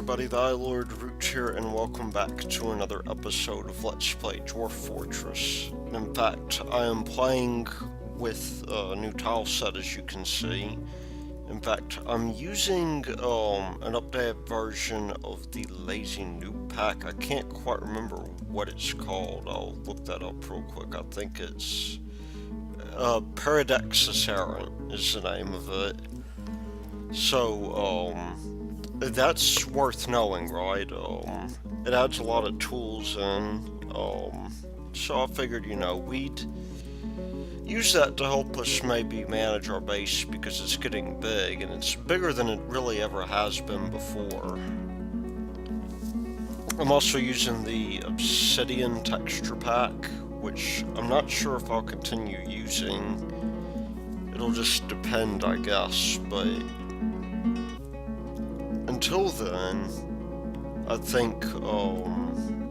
everybody, the Lord Root here, and welcome back to another episode of Let's Play Dwarf Fortress. In fact, I am playing with a new tile set, as you can see. In fact, I'm using an updated version of the Lazy Noob pack. I can't quite remember what it's called. I'll look that up real quick. I think it's Paradexisarant is the name of it. So, that's worth knowing, right? It adds a lot of tools in, so I figured, we'd use that to help us maybe manage our base, because it's getting big, and it's bigger than it really ever has been before. I'm also using the Obsidian texture pack, which I'm not sure if I'll continue using. It'll just depend, I guess, but until then, I think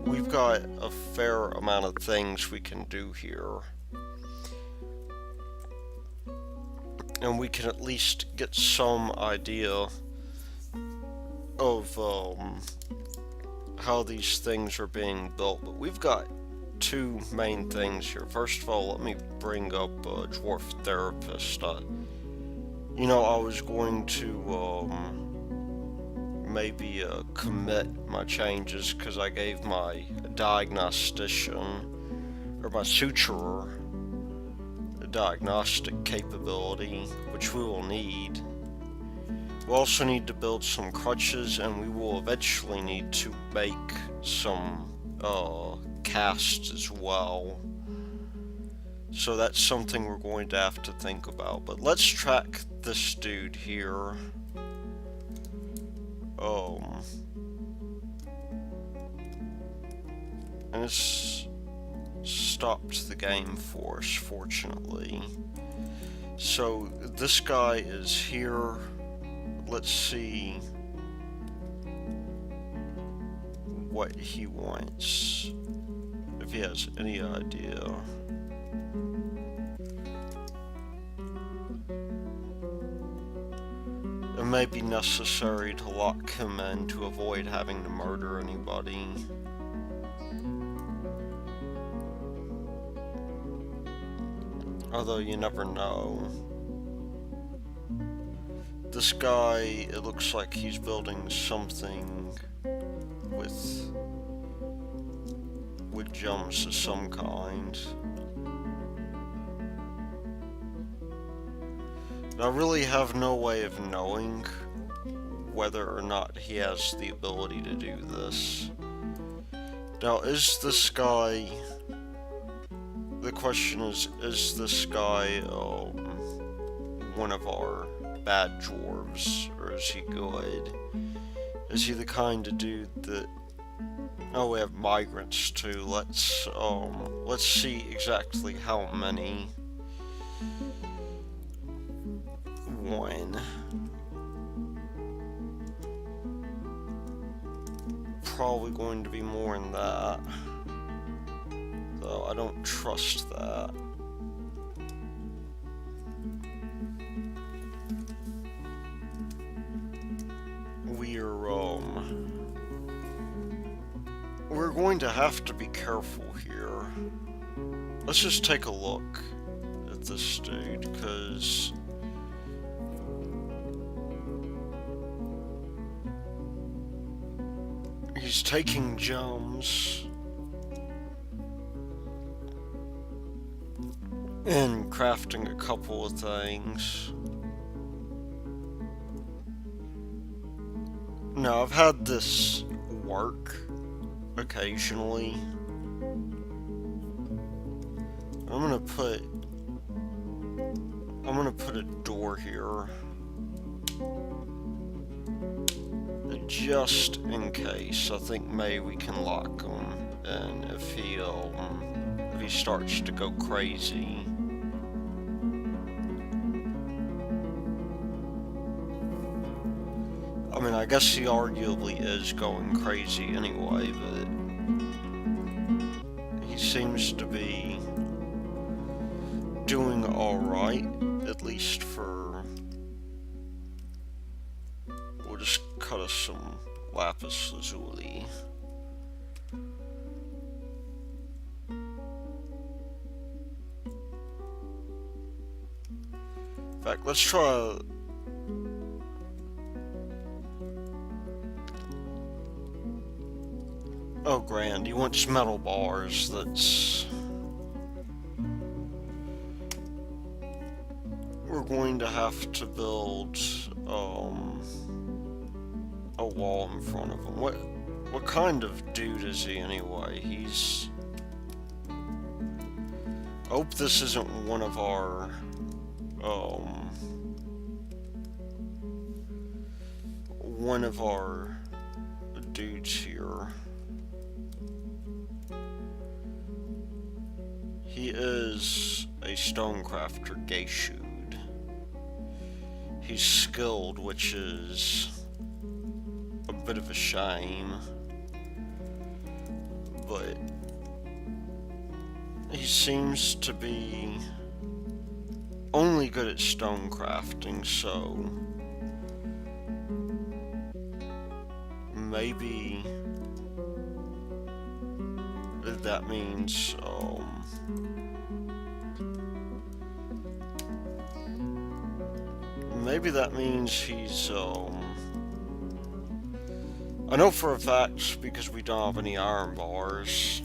we've got a fair amount of things we can do here. And we can at least get some idea of how these things are being built. But we've got two main things here. First of all, let me bring up Dwarf Therapist. I was going to maybe commit my changes, because I gave my diagnostician, or my suturer, a diagnostic capability, which we will need. We also need to build some crutches, and we will eventually need to make some casts as well. So that's something we're going to have to think about. But let's track this dude here. And it's stopped the game for us, fortunately. So this guy is here. Let's see what he wants, if he has any idea. It may be necessary to lock him in to avoid having to murder anybody. Although you never know. This guy, it looks like he's building something with gems of some kind. I really have no way of knowing whether or not he has the ability to do this. Now, is this guy... The question is this guy one of our bad dwarves, or is he good? Is he the kind of dude that... Oh, we have migrants too. Let's see exactly how many. One. Probably going to be more than that, though I don't trust that. We're going to have to be careful here. Let's just take a look at this dude, because he's taking gems and crafting a couple of things. Now, I've had this work occasionally. I'm gonna put a door here, just in case. I think maybe we can lock him, and if he starts to go crazy. I mean, I guess he arguably is going crazy anyway, but he seems to be doing alright, at least for... We'll just cut us some lapis lazuli. In fact, let's try... Oh, grand. He wants metal bars. That's... We're going to have to build, a wall in front of him. What kind of dude is he anyway? He's... I hope this isn't one of our, dudes here. He is a stonecrafter, Geishud. He's skilled, which is a bit of a shame, but he seems to be only good at stonecrafting, so maybe that means, maybe that means he's, I know for a fact, because we don't have any iron bars,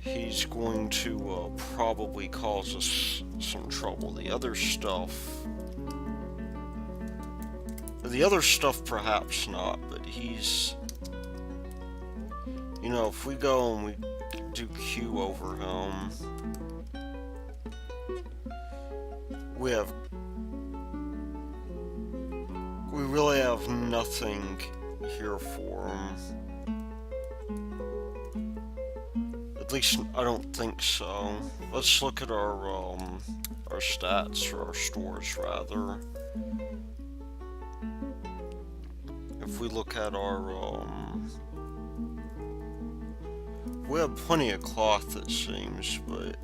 he's going to, probably cause us some trouble. The other stuff perhaps not, but he's, you know, if we go and we do Q over him, we really have nothing here for him. At least I don't think so. Let's look at our stats, or our stores rather. If we look at our we have plenty of cloth, it seems, but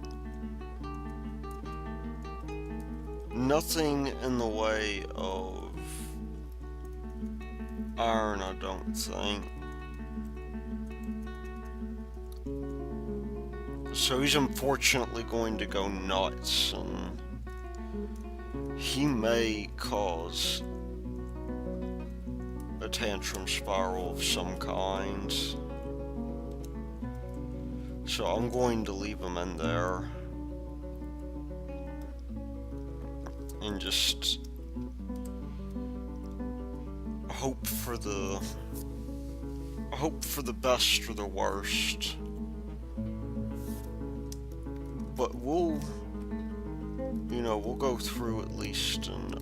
nothing in the way of iron, I don't think. So he's unfortunately going to go nuts, and he may cause a tantrum spiral of some kind. So I'm going to leave him in there and just hope for the best or the worst. But we'll go through at least, and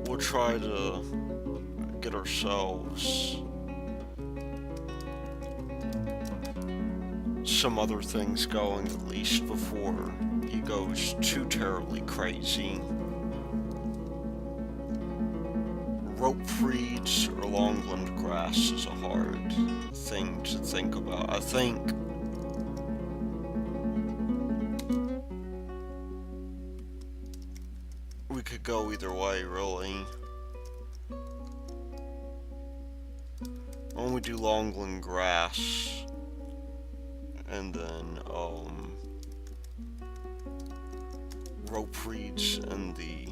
we'll try to get ourselves some other things going at least before he goes too terribly crazy. Rope reeds or longland grass is a hard thing to think about. I think we could go either way, really. When we do longland grass, and then rope reeds and the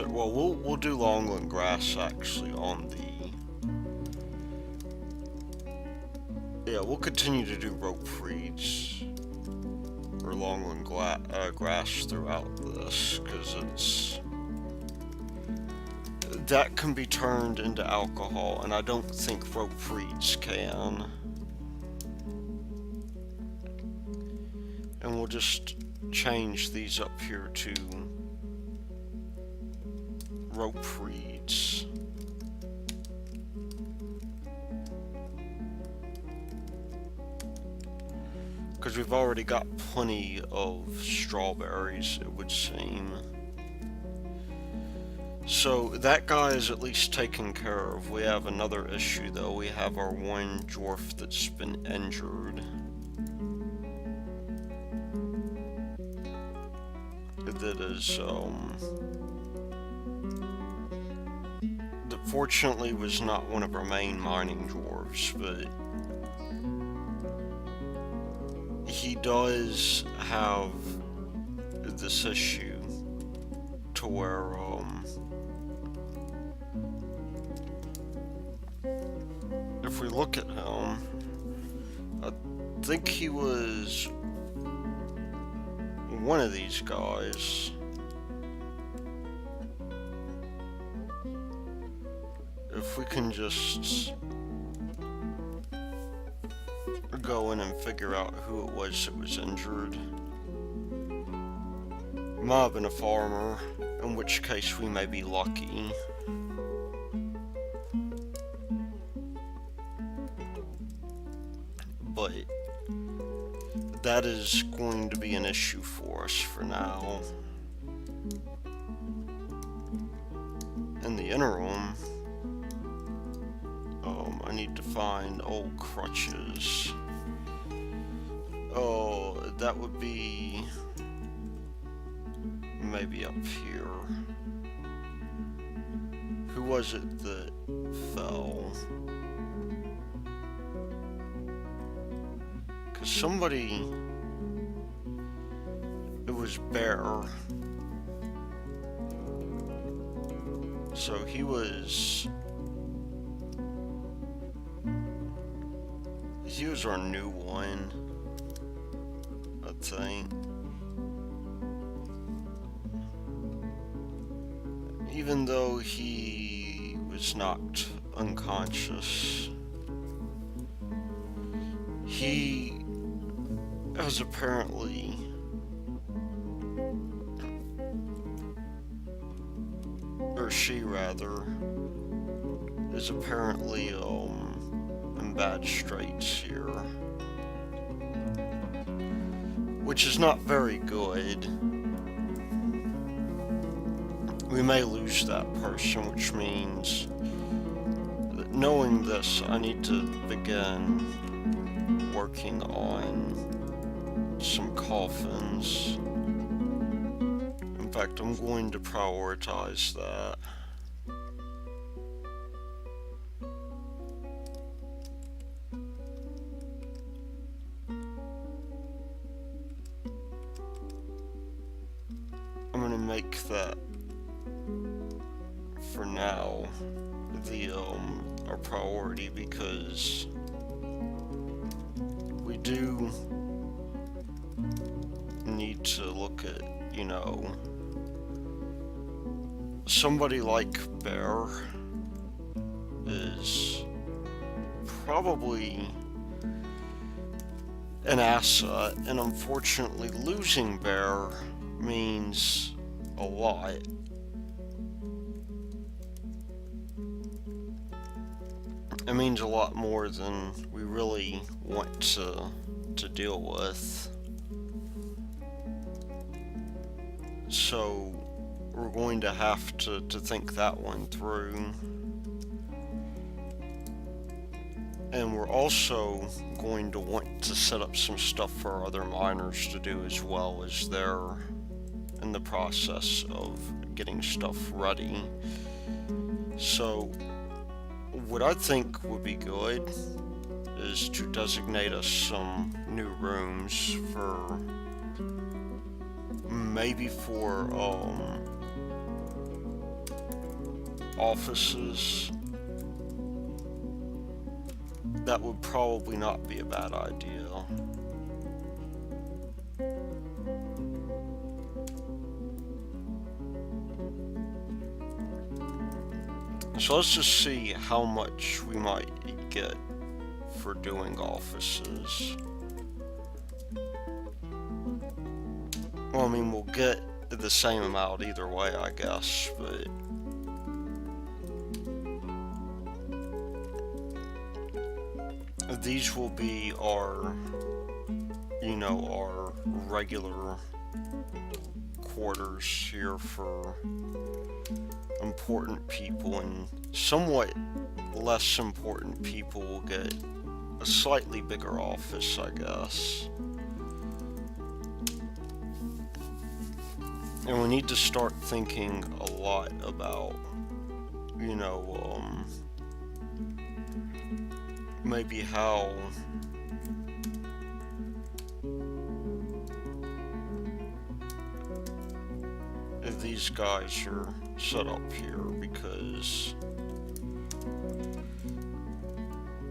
we'll do longland grass actually on the we'll continue to do rope reeds or longland grass throughout this, because that can be turned into alcohol, and I don't think rope reeds can. And we'll just change these up here to rope reeds. Because we've already got plenty of strawberries, it would seem. So that guy is at least taken care of. We have another issue though. We have our one dwarf that's been injured. That is, that fortunately was not one of our main mining dwarves, but he does have this issue to where, if we look at him, I think he was one of these guys. If we can just go in and figure out who it was that was injured. Might have been a farmer, in which case we may be lucky. But that is going to be an issue for us for now. In the interim, I need to find old crutches. Oh, that would be maybe up here. Who was it that fell? Cause somebody, it was Bear. So he was our new one, I think. Even though he was knocked unconscious, he has apparently or she rather is apparently in bad straits here, which is not very good. We may lose that person, which means that knowing this, I need to begin working on some coffins. In fact, I'm going to prioritize that. I'm going to make that for now the our priority, because we do need to look at, you know, somebody like Bear is probably an asset, and unfortunately losing Bear means a lot. It means a lot more than we really want to deal with. So we're going to have to think that one through. And we're also going to want to set up some stuff for our other miners to do as well, as they're in the process of getting stuff ready. So what I think would be good is to designate us some new rooms for maybe for offices. That would probably not be a bad idea. So let's just see how much we might get for doing offices. Well, I mean, we'll get the same amount either way, I guess, but these will be our, you know, our regular quarters here for important people, and somewhat less important people will get a slightly bigger office, I guess. And we need to start thinking a lot about, you know, maybe how these guys are set up here, because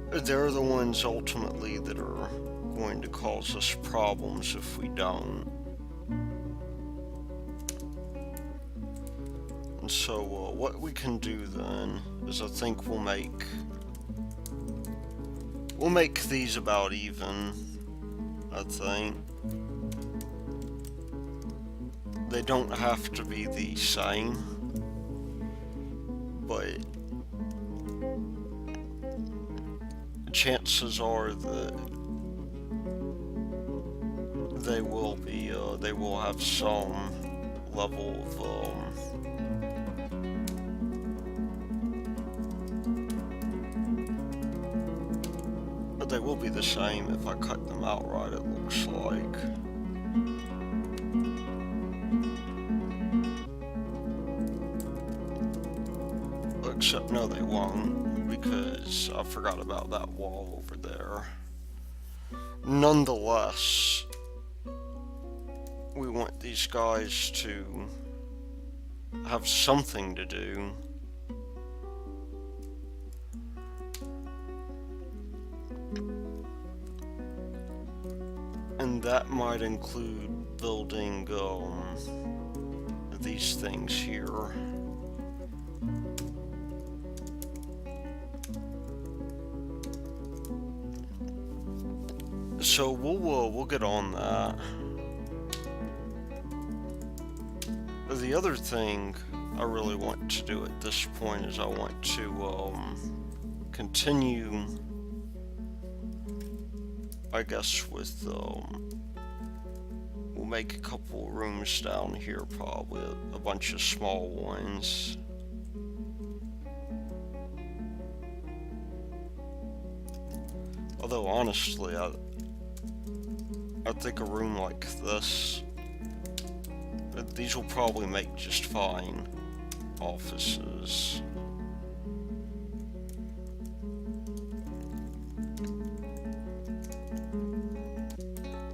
they're the ones ultimately that are going to cause us problems if we don't. And so what we can do then is I think we'll make these about even, I think. They don't have to be the same, but chances are that they will be, they will have some level of, but they will be the same if I cut them outright, it looks like. Except no, they won't, because I forgot about that wall over there. Nonetheless, we want these guys to have something to do. And that might include building these things here. So we'll get on that. The other thing I really want to do at this point is I want to continue, I guess, with we'll make a couple rooms down here, probably a bunch of small ones. Although honestly, I think a room like this, these will probably make just fine offices.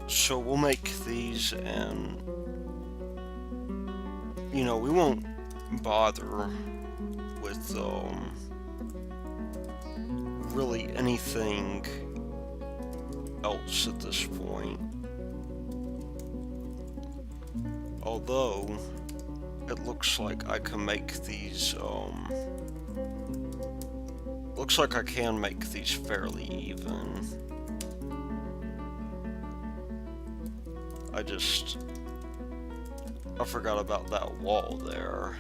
So we'll make these, and you know, we won't bother with really anything else at this point. Although it looks like I can make these looks like I can make these fairly even. I forgot about that wall there.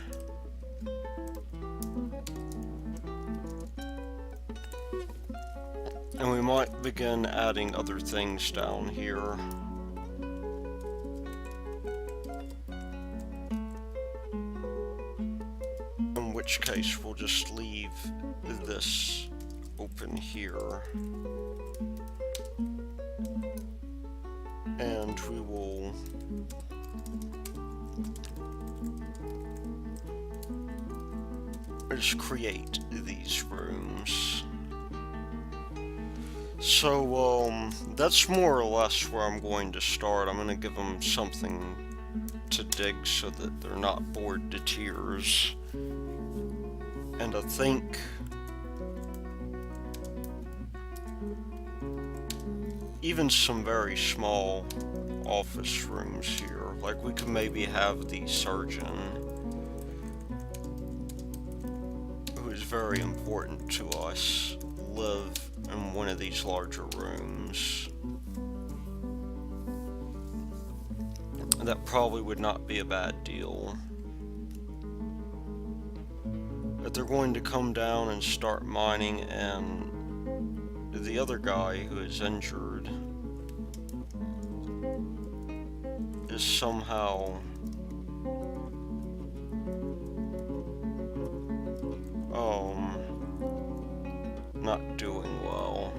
And we might begin adding other things down here. In which case we'll just leave this open here. And we will just create these rooms. So, that's more or less where I'm going to start. I'm going to give them something to dig so that they're not bored to tears. And I think even some very small office rooms here, like we could maybe have the surgeon, who is very important to us, live in one of these larger rooms. That probably would not be a bad deal. But they're going to come down and start mining, and the other guy who is injured is somehow not doing well.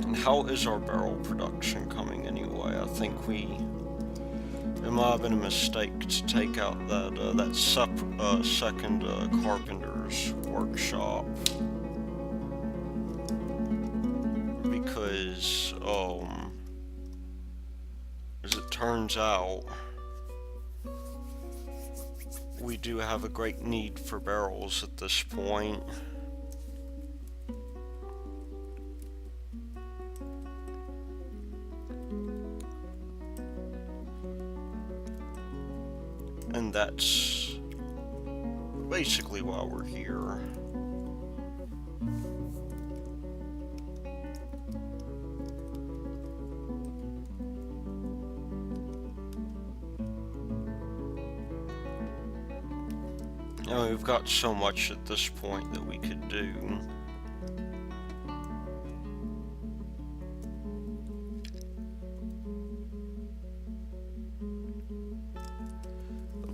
And how is our barrel production coming anyway? I think it might have been a mistake to take out that second carpenter's workshop, because as it turns out, we do have a great need for barrels at this point. And that's basically why we're here. And we've got so much at this point that we could do.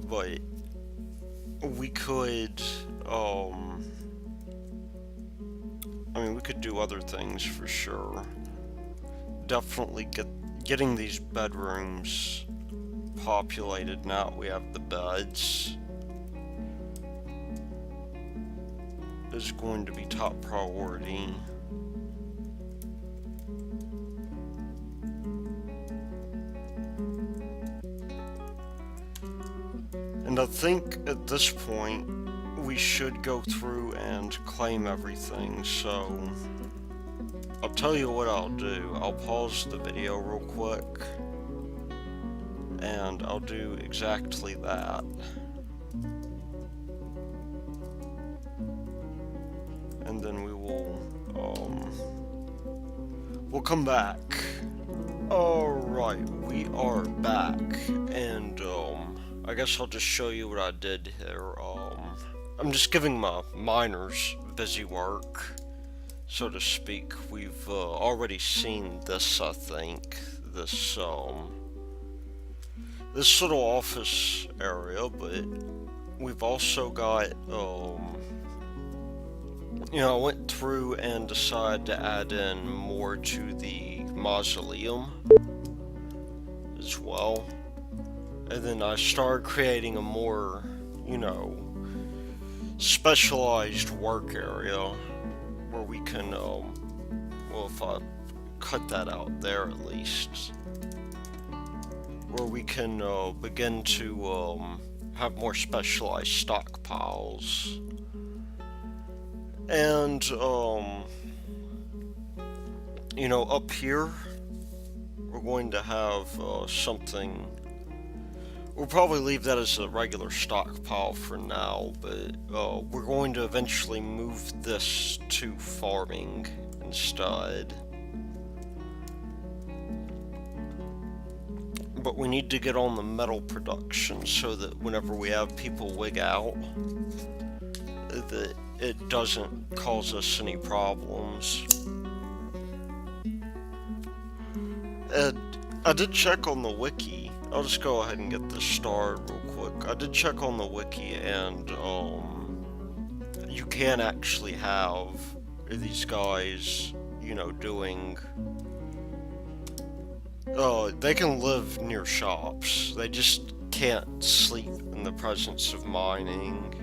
But we could, I mean, we could do other things for sure. Definitely getting these bedrooms populated now that we have the beds is going to be top priority. And I think at this point we should go through and claim everything, so I'll tell you what I'll do. I'll pause the video real quick and I'll do exactly that. And then we will we'll come back. Alright, we are back, and I guess I'll just show you what I did here. I'm just giving my miners busy work, so to speak. We've already seen this, I think, this little office area, but we've also got, you know, I went through and decided to add in more to the mausoleum as well. And then I started creating a more, you know, specialized work area where we can, well, if I cut that out there at least, where we can begin to have more specialized stockpiles. And, you know, up here, we're going to have something. We'll probably leave that as a regular stockpile for now, but we're going to eventually move this to farming instead. But we need to get on the metal production so that whenever we have people wig out, that it doesn't cause us any problems. And I did check on the wiki. I'll just go ahead and get this started real quick. I did check on the wiki, and you can actually have these guys, you know, doing, they can live near shops. They just can't sleep in the presence of mining.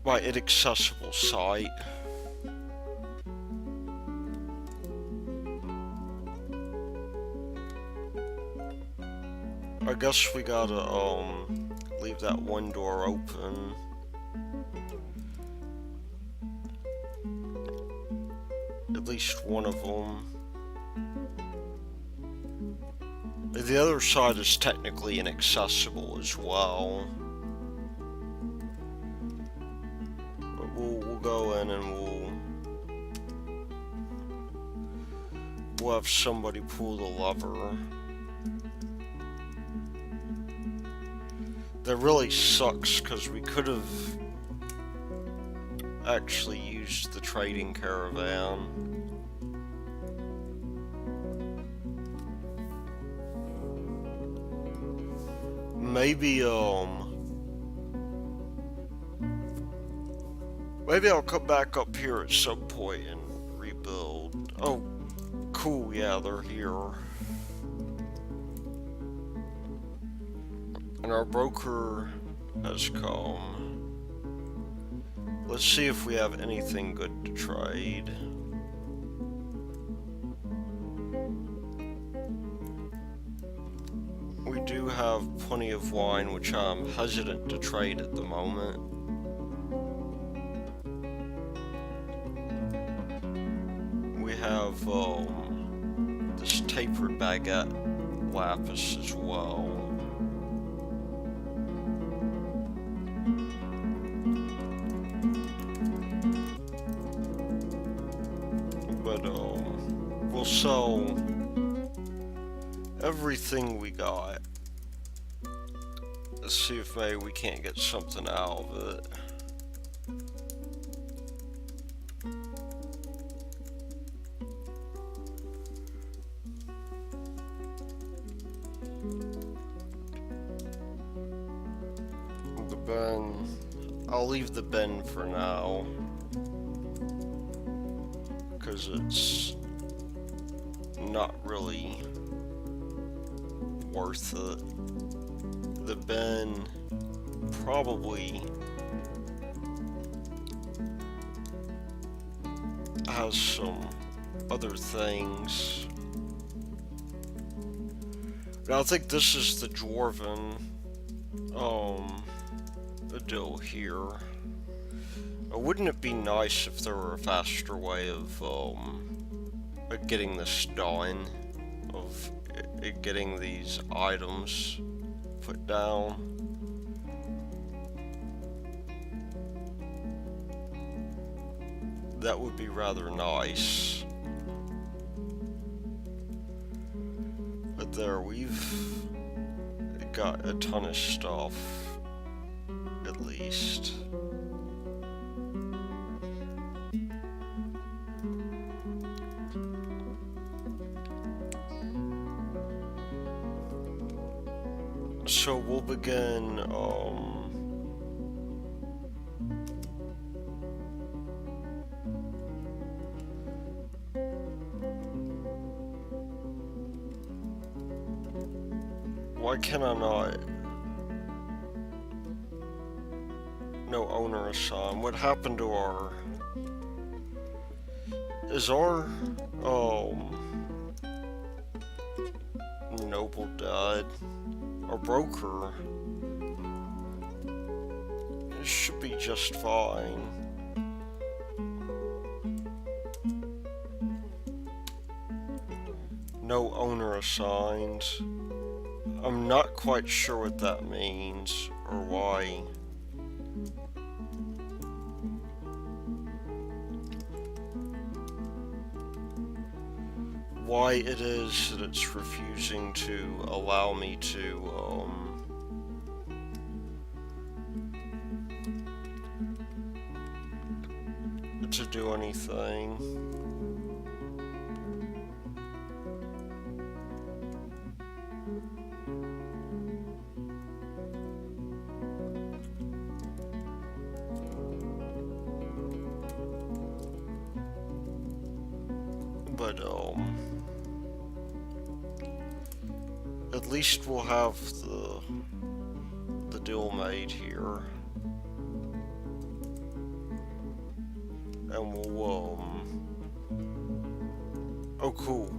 By inaccessible site. I guess we gotta leave that one door open. At least one of them. The other side is technically inaccessible as well. We'll go in and we'll have somebody pull the lever. That really sucks, because we could have actually use the trading caravan. Maybe I'll come back up here at some point and rebuild. Oh, cool, yeah, they're here. And our broker has come. Let's see if we have anything good to trade. We do have plenty of wine, which I'm hesitant to trade at the moment. We have this tapered baguette lapis as well. But we'll sell everything we got. Let's see if maybe we can't get something out of it. The bin. I'll leave the bin for now, because it's not really worth it. The bin probably has some other things. Now I think this is the dwarven deal here. Wouldn't it be nice if there were a faster way of getting this done, of getting these items put down? That would be rather nice. But there, we've got a ton of stuff, at least. So we'll begin, why can I not? No owner assigned. What happened to our... Is our, noble dead? Our broker... It should be just fine. No owner assigned. I'm not quite sure what that means, or why. Why it is that it's refusing to allow me to do anything. But at least we'll have the deal made here. And we'll, oh cool.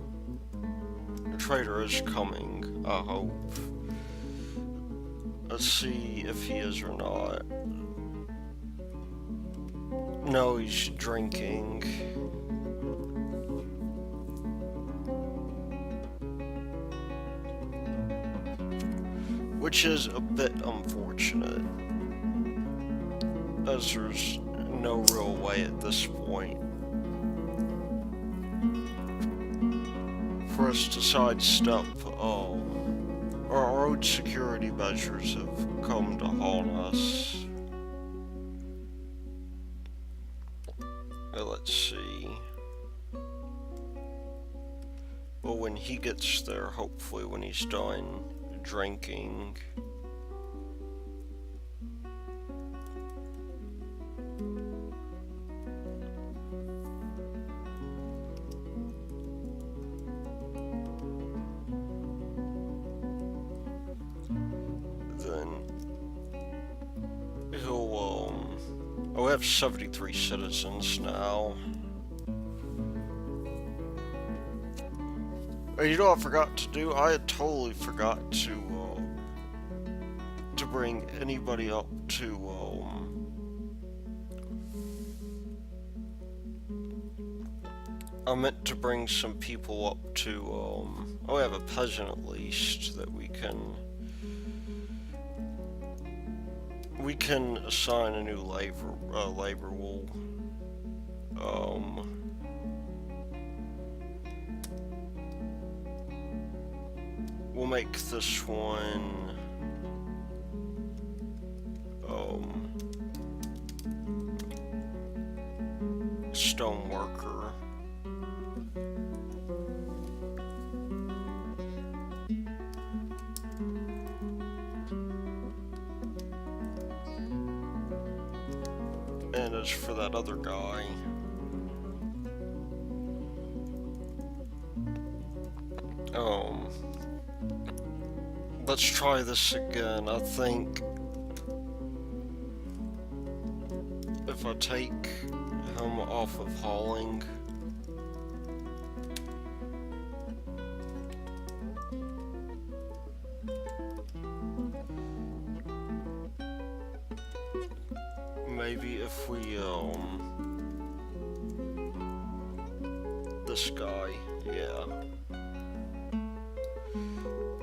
The trader is coming, I hope. Let's see if he is or not. No, he's drinking. Which is a bit unfortunate, as there's no real way at this point for us to sidestep, our own security measures have come to haunt us. Let's see. Well, when he gets there, hopefully when he's done drinking. Then he'll, oh, we have 73 citizens now. You know what I forgot to do? I had totally forgot to bring anybody up to, I meant to bring some people up to, oh, we have a peasant at least that we can assign a new labor. We'll make this one, stone worker. And as for that other guy, let's try this again. I think if I take him off of hauling, maybe if we, this guy, yeah.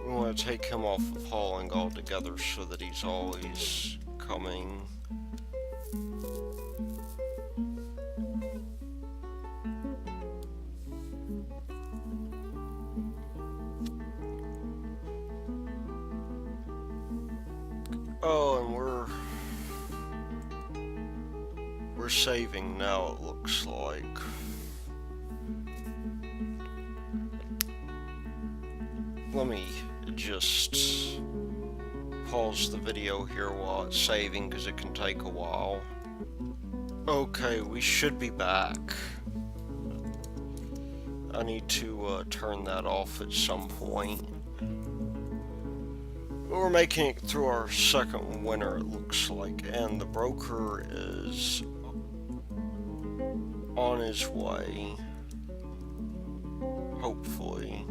We want to take him off of hauling altogether so that he's always coming. Oh, and we're saving now, it looks like. Let me just pause the video here while it's saving, because it can take a while. Okay, we should be back. I need to turn that off at some point. We're making it through our second winter, it looks like, and the broker is on his way, hopefully.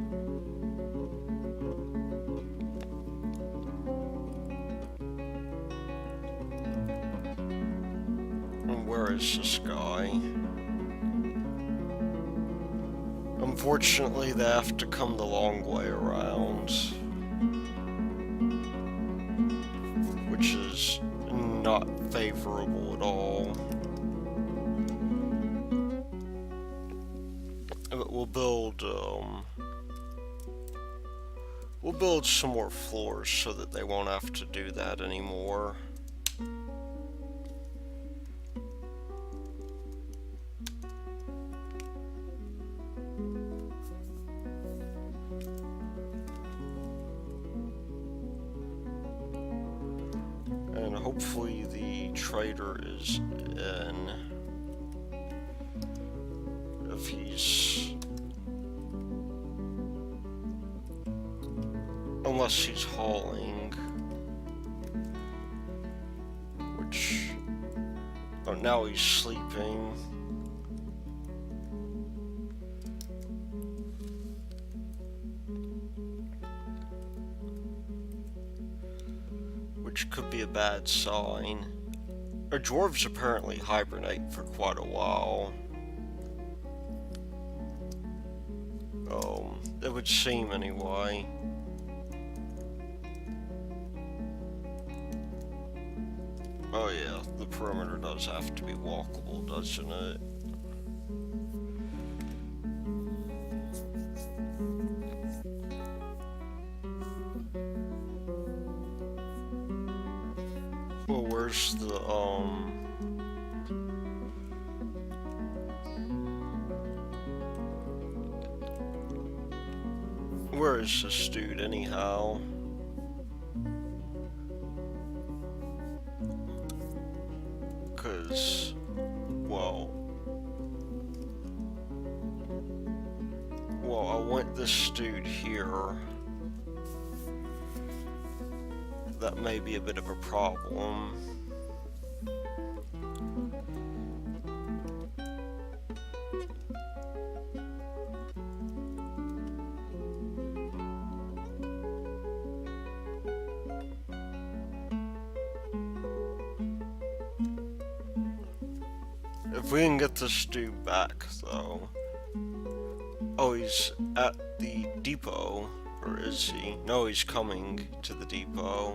And where is this guy? Unfortunately, they have to come the long way around, which is not favorable at all. But we'll build some more floors so that they won't have to do that anymore. And hopefully the trader is in. If he's... unless he's hauling. Which... oh, now he's sleeping. Which could be a bad sign. Our dwarves apparently hibernate for quite a while. It would seem anyway. Oh yeah, the perimeter does have to be walkable, doesn't it? Well, where's the, is this dude anyhow? Cause, well, I want this dude here. That may be a bit of a problem. If we can get this dude back, though. Oh, he's at the depot. Or is he? No, he's coming to the depot.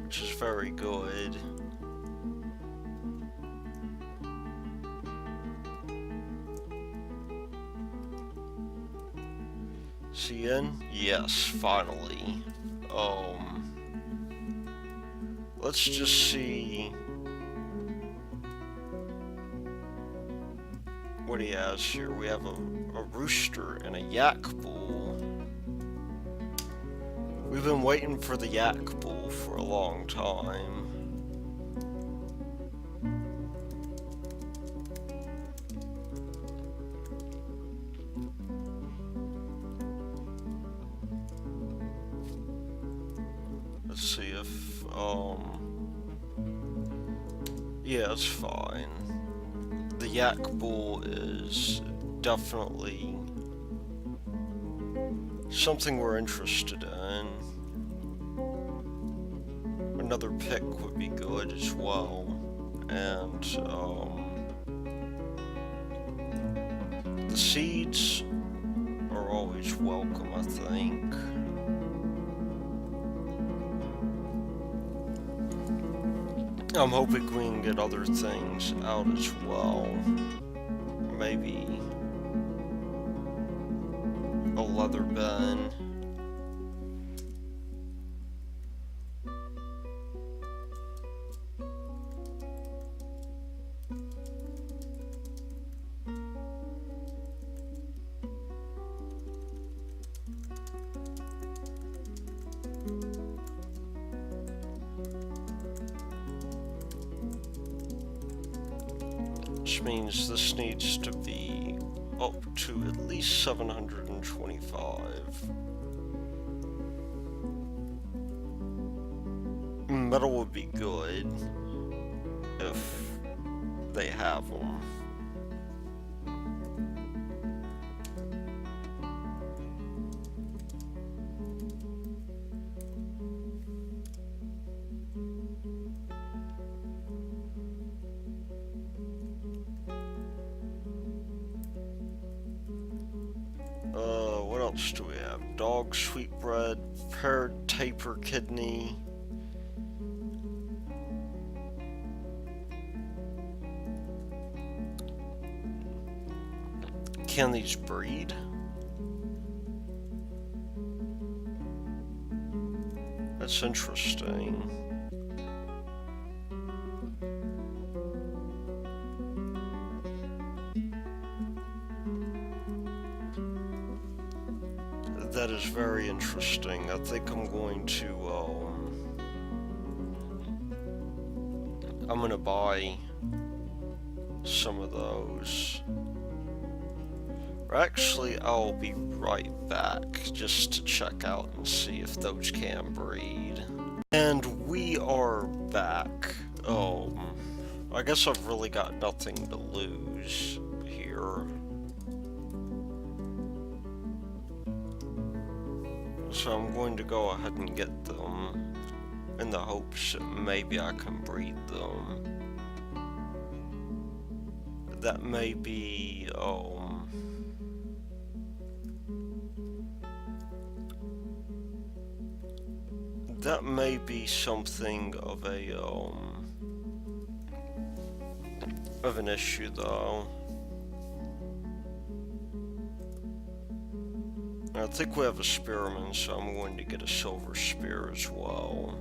Which is very good. Is he in? Yes, finally. Let's just see what he has here. We have a rooster and a yak bull. We've been waiting for the yak bull for a long time. Let's see if, yeah, it's fine. The yak bull is definitely something we're interested in. Another pick would be good as well. And, the seeds are always welcome, I think. I'm hoping we can get other things out as well. Maybe a leather bin. Which means this needs to be up to at least 725. Metal would be good if they have them. What else do we have? Dog sweetbread, paired taper kidney. Can these breed? That's interesting. That is very interesting. I think I'm going to, I'm gonna buy some of those. Or actually, I'll be right back just to check out and see if those can breed. And we are back. I guess I've really got nothing to lose here. So I'm going to go ahead and get them in the hopes that maybe I can breed them. That may be, that may be something of a, of an issue though. I think we have a spearman, so I'm going to get a silver spear as well.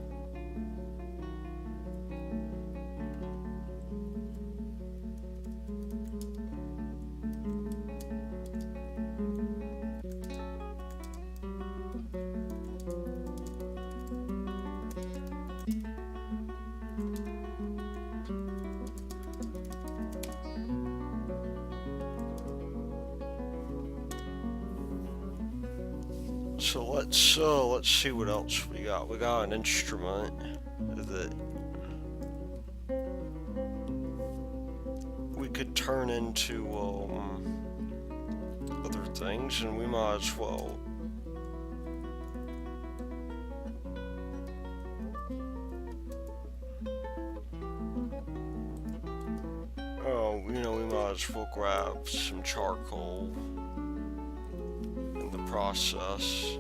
So let's see what else we got. We got an instrument that we could turn into other things, and we might as well. Oh, you know, we might as well grab some charcoal in the process.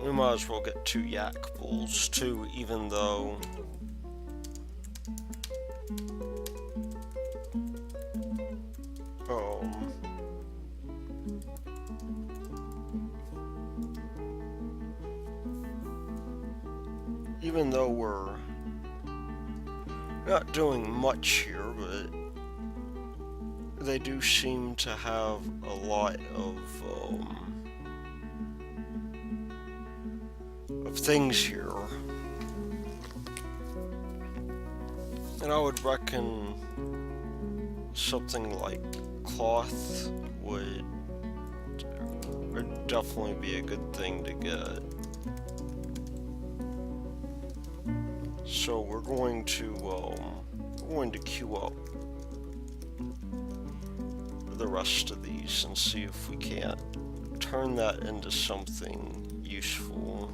We might as well get 2 yak bulls too, even though even though we're not doing much here, but they do seem to have a lot of things here. And I would reckon something like cloth would definitely be a good thing to get. So we're going to queue up the rest of these and see if we can't turn that into something useful.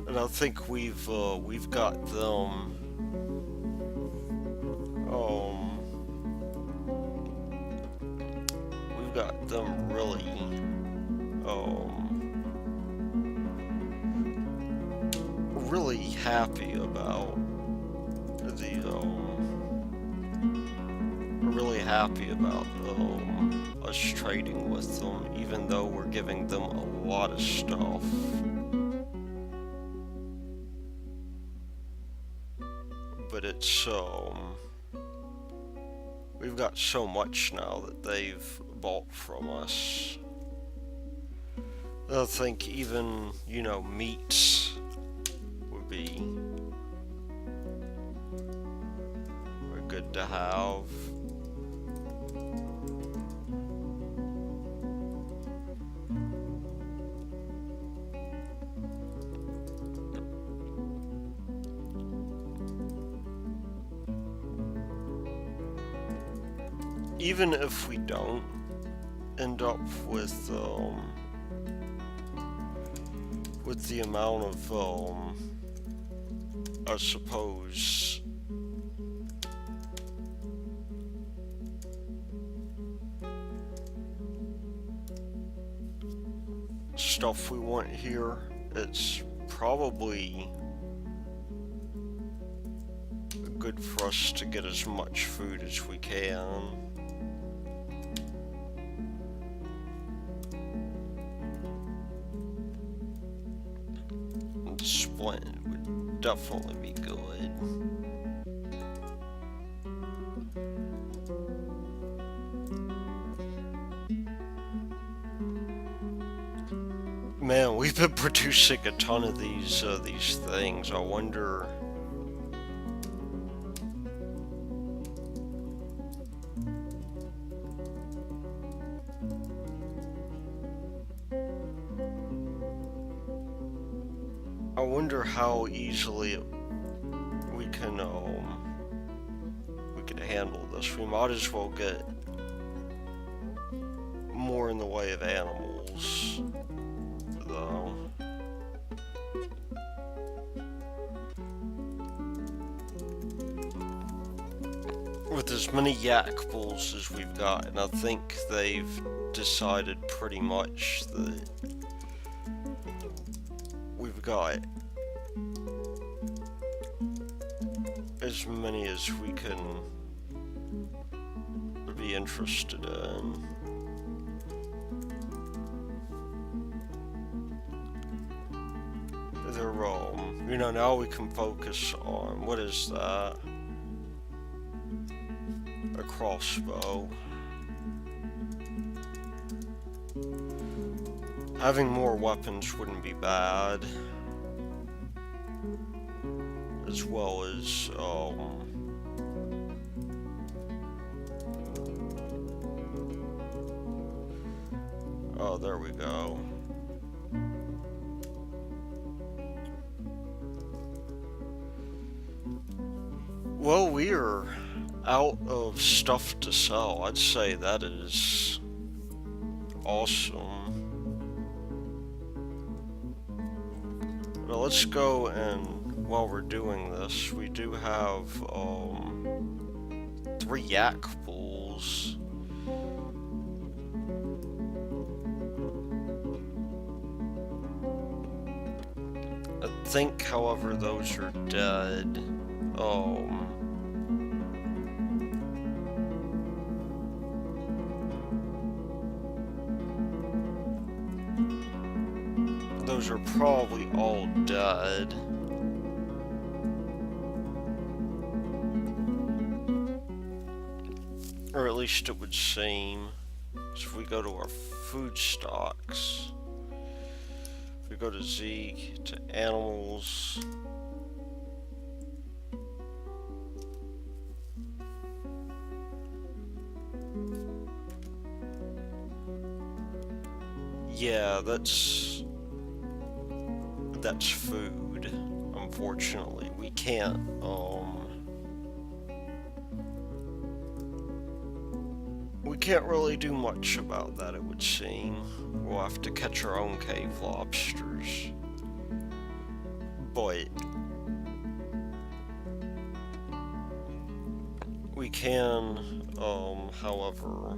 And I think we've got them. We've got them really really happy about us trading with them, even though we're giving them a lot of stuff. But it's we've got so much now that they've bought from us. I think even, you know, meats would be good to have. Even if we don't end up with the amount of I suppose stuff we want here, it's probably good for us to get as much food as we can. Splint would definitely be good. Man, we've been producing a ton of these things. I wonder. I wonder how easily we can handle this. We might as well get more in the way of animals, though. With as many yak bulls as we've got, and I think they've decided pretty much that we've got as many as we can be interested in. They're you know, now we can focus on, what is that? A crossbow. Having more weapons wouldn't be bad. As well as, oh, there we go. Well, we are out of stuff to sell. I'd say that is awesome. Well, let's go and, while we're doing this, we do have 3 yak bulls. I think, however, those are dead. Those are probably all dead. Or at least it would seem. So if we go to our food stocks, if we go to Z, to animals, yeah, that's food. Unfortunately, we can't, we can't really do much about that, it would seem. We'll have to catch our own cave lobsters. But we can, however,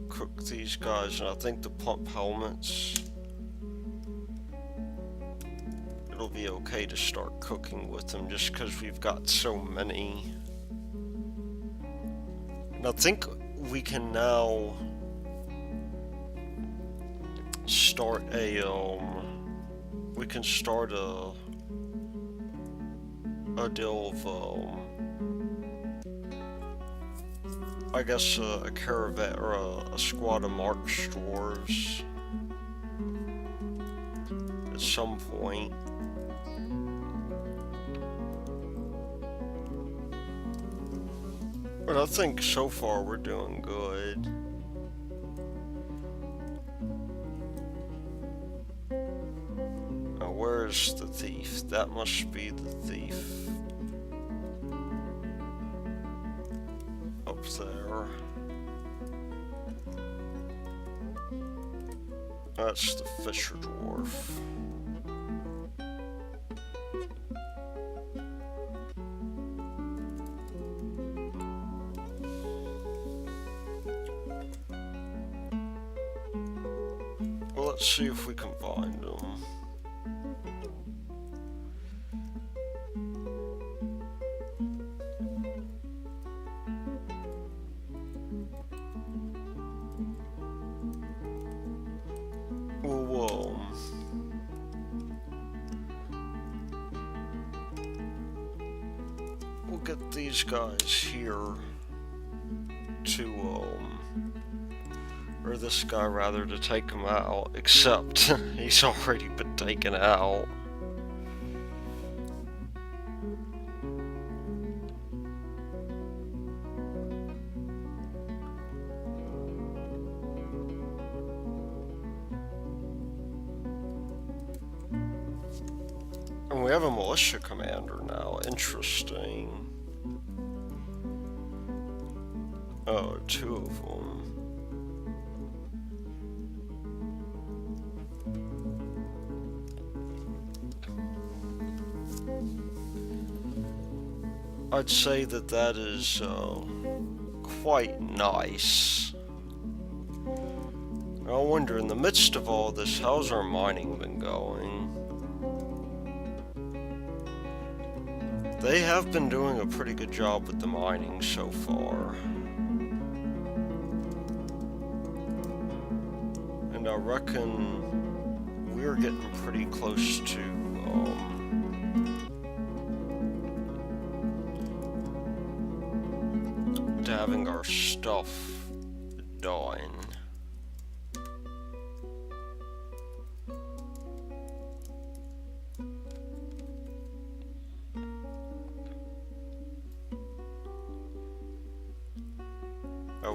cook these guys, and I think the pump helmets, it'll be okay to start cooking with them just because we've got so many. And I think we can now start a deal of I guess a caravan or a squad of march dwarves at some point. But I think so far we're doing good. Now where's the thief? That must be the thief. Up there. That's the fisher dwarf. Well, let's see if we can find them. We'll get these guys here to, or this guy rather, to take him out, except he's already been taken out. And we have a militia commander now, interesting. Oh, 2 of them. I'd say that that is quite nice. I wonder, in the midst of all this, how's our mining been going? They have been doing a pretty good job with the mining so far. And I reckon we're getting pretty close to having our stuff done.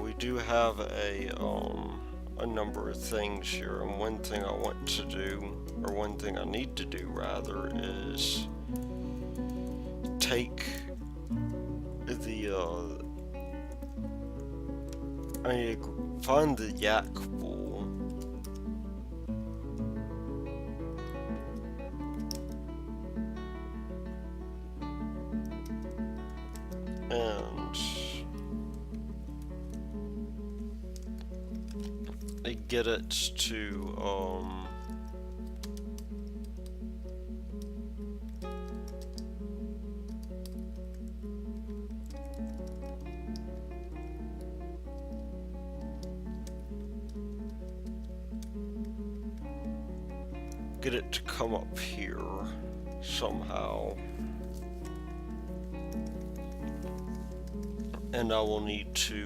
We do have a number of things here, and one thing I want to do, or one thing I need to do rather, is take the I need to find the yak bull and get it to get it to come up here somehow. And I will need to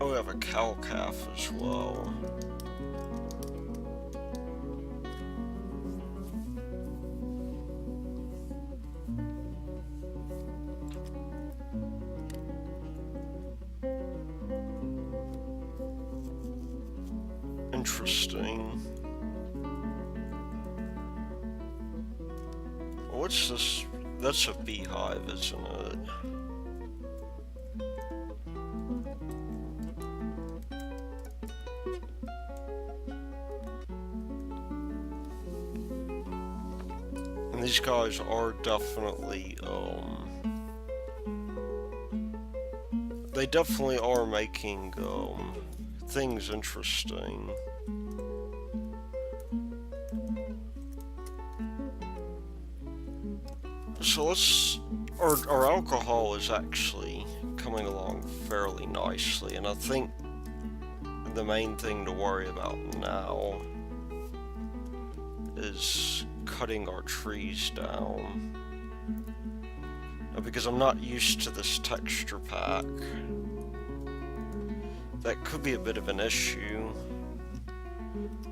oh, we have a cow calf as well. Interesting. What's this? That's a beehive, isn't it? And these guys are definitely, they definitely are making, things interesting. So let's, our alcohol is actually coming along fairly nicely, and I think the main thing to worry about now is cutting our trees down. Now, because I'm not used to this texture pack, that could be a bit of an issue,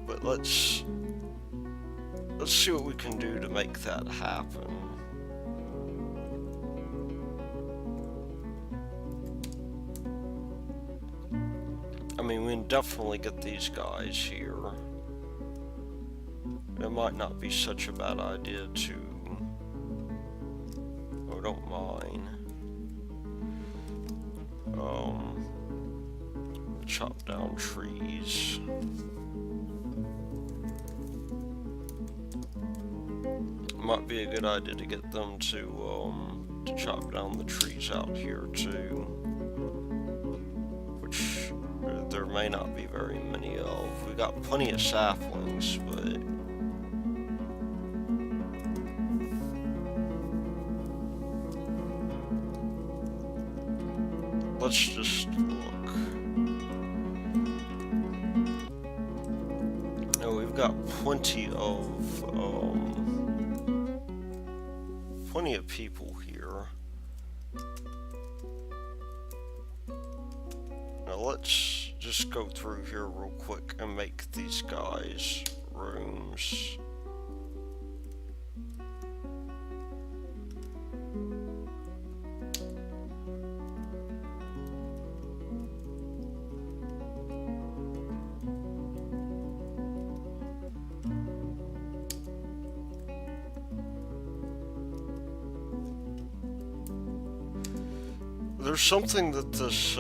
but let's see what we can do to make that happen. I mean, we can definitely get these guys here. It might not be such a bad idea to... Oh, don't mind. Chop down trees. Might be a good idea to get them to chop down the trees out here too. Which there may not be very many of. We got plenty of saplings, but let's just look. And we've got plenty of people here. Now let's just go through here real quick and make these guys rooms. There's something that this,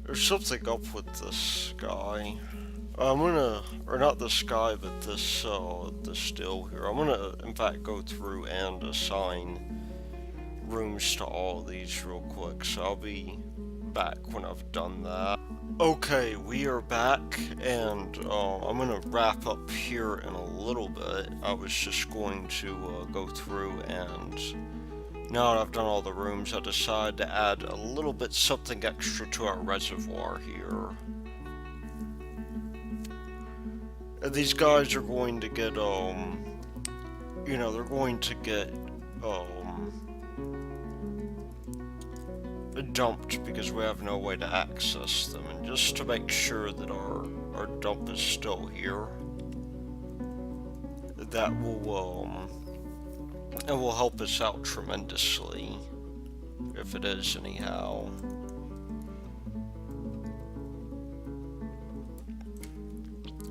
there's something up with this guy. I'm gonna, or not this guy, but this, this deal here. I'm gonna, in fact, go through and assign rooms to all of these real quick, so I'll be back when I've done that. Okay, we are back, and I'm gonna wrap up here in a little bit. I was just going to go through, and now that I've done all the rooms, I decided to add a little bit something extra to our reservoir here. These guys are going to get, they're going to get, dumped because we have no way to access them. And just to make sure that our dump is still here, that will help us out tremendously, if it is anyhow.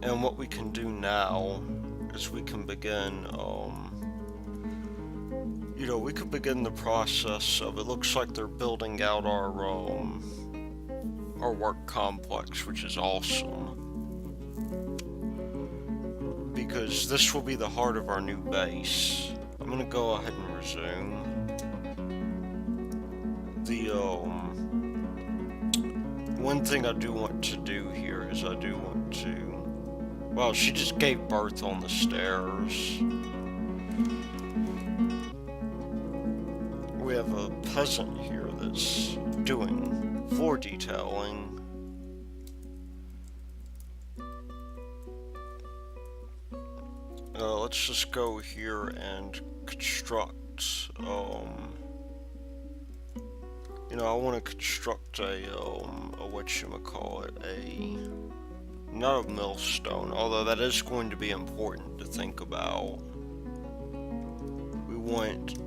And what we can do now is we can begin, we could begin the process of, it looks like they're building out our work complex, which is awesome. Because this will be the heart of our new base. I'm gonna go ahead and resume. The, one thing I do want to do here is well, she just gave birth on the stairs. We have a peasant here that's doing floor detailing. Let's just go here and construct, I want to construct not a millstone, although that is going to be important to think about. We want,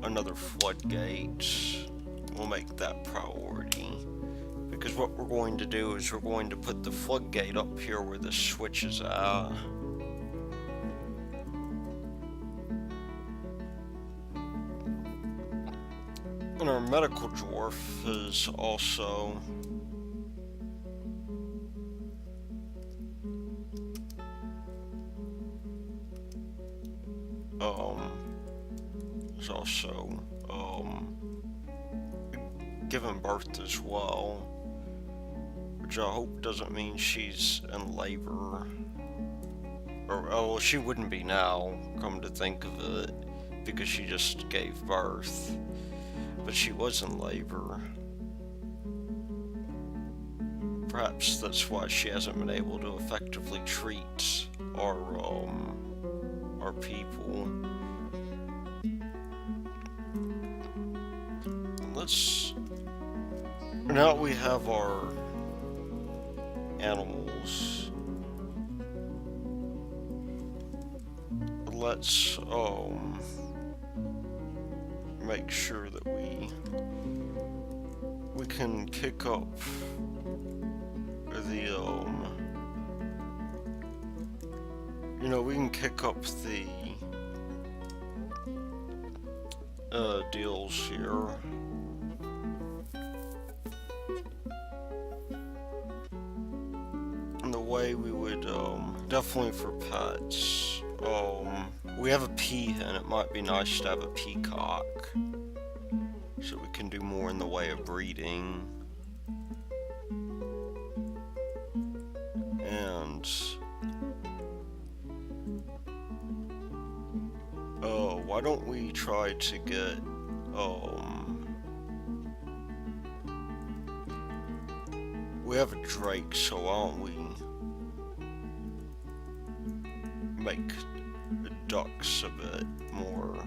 another floodgate. We'll make that priority. Because what we're going to do is we're going to put the floodgate up here where the switch is at. And our medical dwarf is also giving birth as well, which I hope doesn't mean she's in labor. Or, well, she wouldn't be now, come to think of it, because she just gave birth. But she was in labor. Perhaps that's why she hasn't been able to effectively treat our people. Now we have our animals. Let's, make sure that we can kick up the, we can kick up the, deals here. And the way we would, definitely for pets, we have a peahen. It might be nice to have a peacock, so we can do more in the way of breeding. And why don't we try to get we have a drake, so why don't we make ducks a bit more,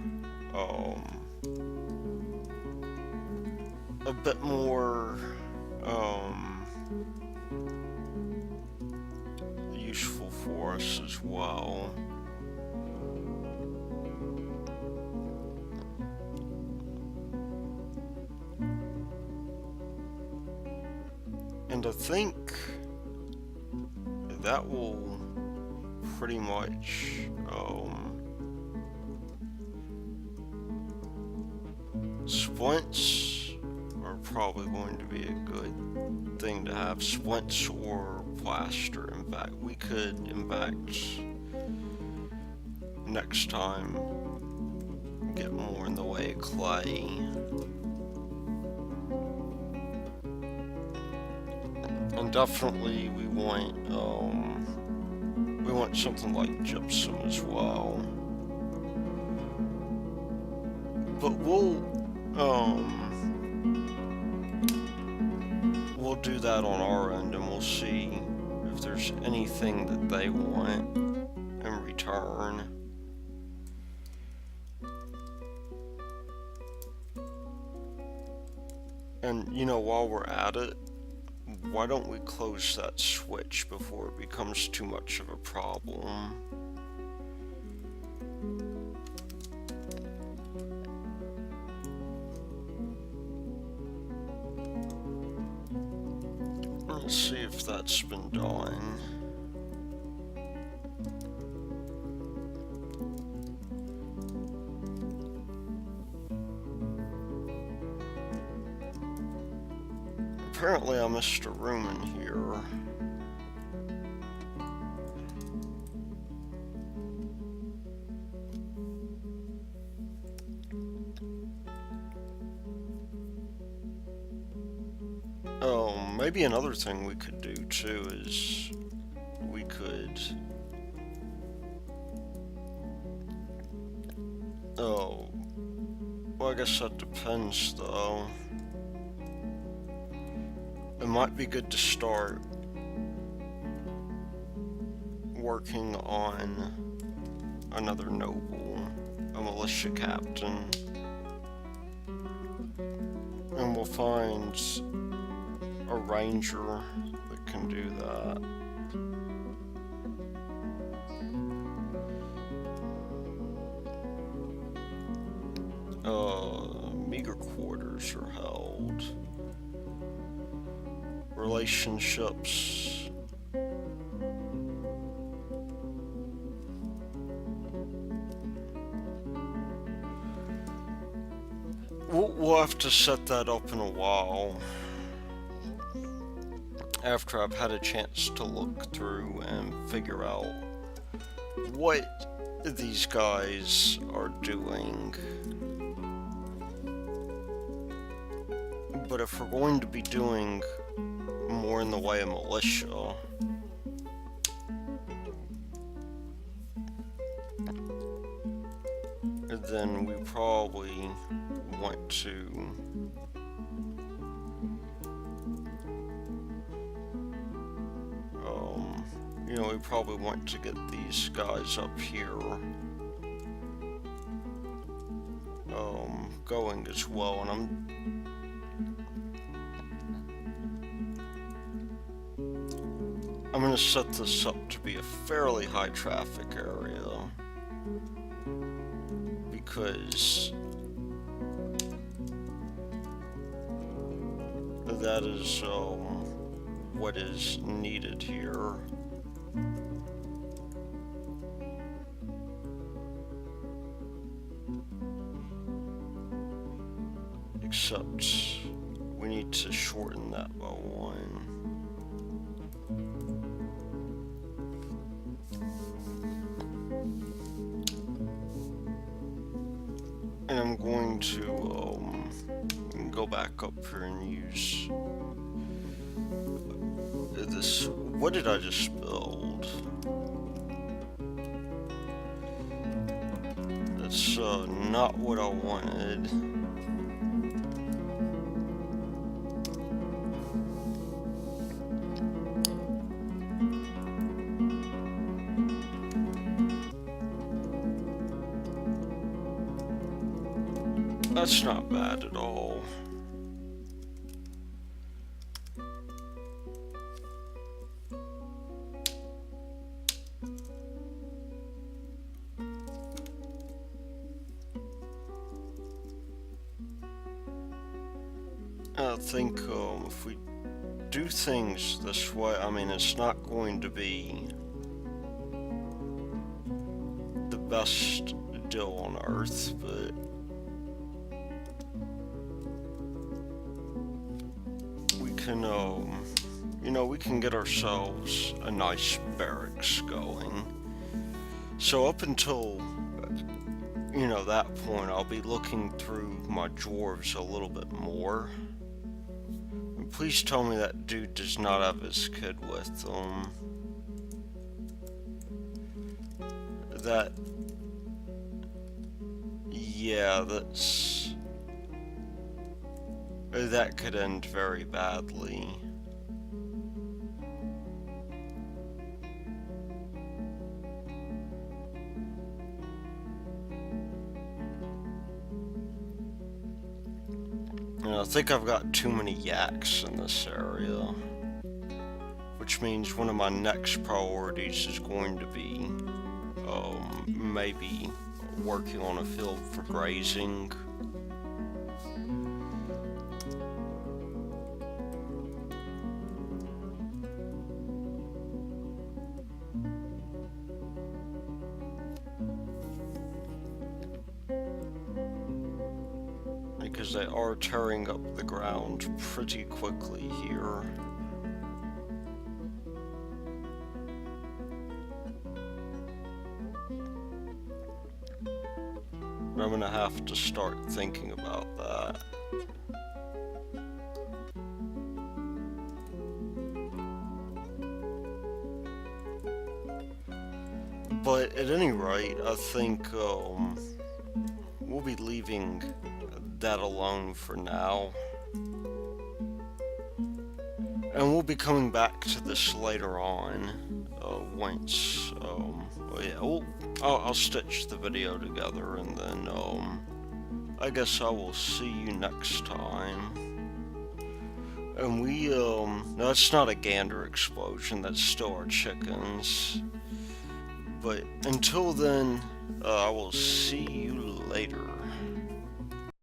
useful for us as well. And I think that will pretty much, splints are probably going to be a good thing to have. Splints or plaster. In fact, we could, next time, get more in the way of clay. definitely we want something like gypsum as well. But we'll do that on our end, and we'll see if there's anything that they want in return. And, you know, while we're at it, why don't we close that switch before it becomes too much of a problem? Let's see if that's been done. Apparently I missed a room in here. Maybe another thing we could do too is we could... Oh, well, I guess that depends though. It might be good to start working on another noble, a militia captain, and we'll find a ranger that can do that. Meager quarters are held. Relationships. We'll have to set that up in a while, after I've had a chance to look through and figure out what these guys are doing. But if we're going to be doing more in the way of militia, then we probably want to you know, we probably want to get these guys up here going as well, and I'm going to set this up to be a fairly high traffic area, because that is what is needed here. Except we need to shorten that by 1. And I'm going to go back up here and use this. What did I just build? That's not what I wanted. That's not bad at all. I think if we do things this way, I mean, it's not going to be the best deal on earth, but we can, you know, we can get ourselves a nice barracks going. So up until, you know, that point, I'll be looking through my dwarves a little bit more, Please tell me that dude does not have his kid with him. That... Yeah, that's... That could end very badly. I think I've got too many yaks in this area, which means one of my next priorities is going to be maybe working on a field for grazing. Because they are tearing up the ground pretty quickly here. I'm gonna have to start thinking about that. But at any rate, I think we'll be leaving that alone for now. And we'll be coming back to this later on, once, yeah, I'll stitch the video together, and then, I guess I will see you next time. And no, it's not a gander explosion, that's still our chickens. But until then, I will see you